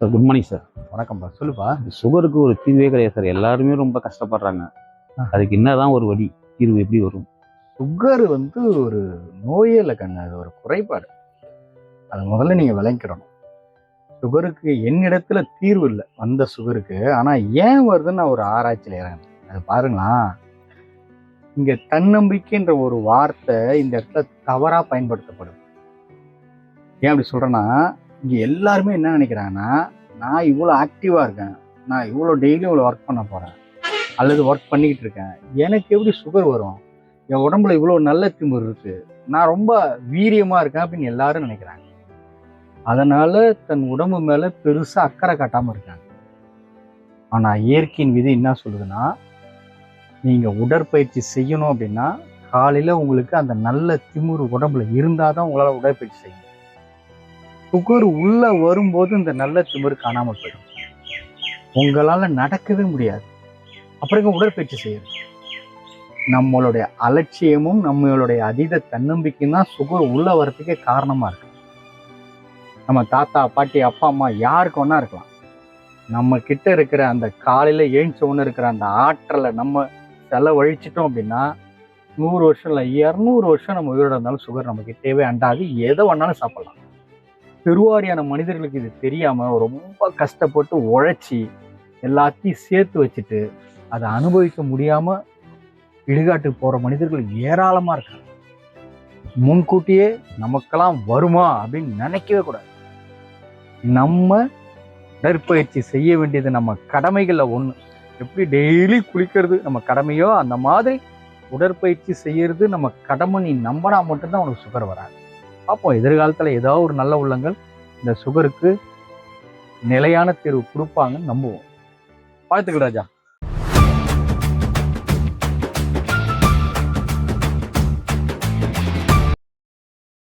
Sir, good morning sir. வணக்கம்ப்பா, சொல்லுப்பா. சுகருக்கு ஒரு தீர்வே கிடையாது சார். எல்லாருமே ரொம்ப கஷ்டப்படுறாங்க. அதுக்கு என்னதான் ஒரு வழி, தீர்வு எப்படி வரும்? சுகர் ஒரு நோயே இல்லை கண்ணு, அது ஒரு குறைபாடு. அதை முதல்ல நீங்கள் விளங்கிக்கிடணும். சுகருக்கு என்னிடத்துல தீர்வு இல்லை வந்த சுகருக்கு. ஆனால் ஏன் வருதுன்னு நான் ஒரு ஆராய்ச்சியில் இறங்கினேன். அது பாருங்களா, இங்கே தன்னம்பிக்கைன்ற ஒரு வார்த்தை இந்த இடத்துல தவறாக பயன்படுத்தப்படுது. ஏன் அப்படி சொல்கிறேன்னா, இங்கே எல்லாருமே என்ன நினைக்கிறாங்கன்னா, நான் இவ்வளோ ஆக்டிவாக இருக்கேன், நான் இவ்வளோ டெய்லியும் இவ்வளோ ஒர்க் பண்ண போகிறேன் அல்லது ஒர்க் பண்ணிக்கிட்டு இருக்கேன், எனக்கு எப்படி சுகர் வரும்? என் உடம்புல இவ்வளோ நல்ல திமிரு இருக்குது, நான் ரொம்ப வீரியமாக இருக்கேன் அப்படின்னு எல்லாரும் நினைக்கிறாங்க. அதனால் தன் உடம்பு மேலே பெருசாக அக்கறை காட்டாமல் இருக்காங்க. ஆனால் இயற்கையின் விதி என்ன சொல்லுதுன்னா, நீங்கள் உடற்பயிற்சி செய்யணும் அப்படின்னா காலையில் உங்களுக்கு அந்த நல்ல திமிரு உடம்புல இருந்தால் தான் உங்களால் உடற்பயிற்சி செய்யணும். சுகர் உள்ளே வரும்போது இந்த நல்ல திமிரு காணாமல் போயிடும். உங்களால் நடக்கவே முடியாது. அப்புறம் உடற்பயிற்சி செய்யணும். நம்மளுடைய அலட்சியமும் நம்மளுடைய அதீத தன்னம்பிக்கையும் தான் சுகர் உள்ள வரத்துக்கே காரணமாக இருக்கு. நம்ம தாத்தா பாட்டி அப்பா அம்மா யாருக்கு ஒன்றா இருக்கலாம். நம்ம கிட்ட இருக்கிற அந்த காலையில் எழுந்த ஒன்று இருக்கிற அந்த ஆற்றலை நம்ம செலவழிச்சிட்டோம் அப்படின்னா 100 வருஷம் இல்லை 200 வருஷம் நம்ம உயிரோட இருந்தாலும் சுகர் நம்ம கிட்டேவே அண்டாது. எதை வேணாலும் சாப்பிடலாம். பெருவாரியான மனிதர்களுக்கு இது தெரியாமல் ரொம்ப கஷ்டப்பட்டு உழைச்சி எல்லாத்தையும் சேர்த்து வச்சுட்டு அதை அனுபவிக்க முடியாமல் இடுகாட்டுக்கு போகிற மனிதர்கள் ஏராளமாக இருக்காங்க. முன்கூட்டியே நமக்கெல்லாம் வருமா அப்படின்னு நினைக்கவே கூடாது. நம்ம உடற்பயிற்சி செய்ய வேண்டியது நம்ம கடமைகளில் ஒன்று. எப்படி டெய்லி குளிக்கிறது நம்ம கடமையோ அந்த மாதிரி உடற்பயிற்சி செய்யறது நம்ம கடமை. நீ நம்பினா மட்டும்தான் உனக்கு சுகர் வராது. பார்ப்போம், எதிர்காலத்தில் ஏதாவது ஒரு நல்ல உள்ளங்கள் இந்த சுகருக்கு நிலையான தீர்வு கொடுப்பாங்கன்னு நம்புவோம். வாழ்த்துக்கள் ராஜா.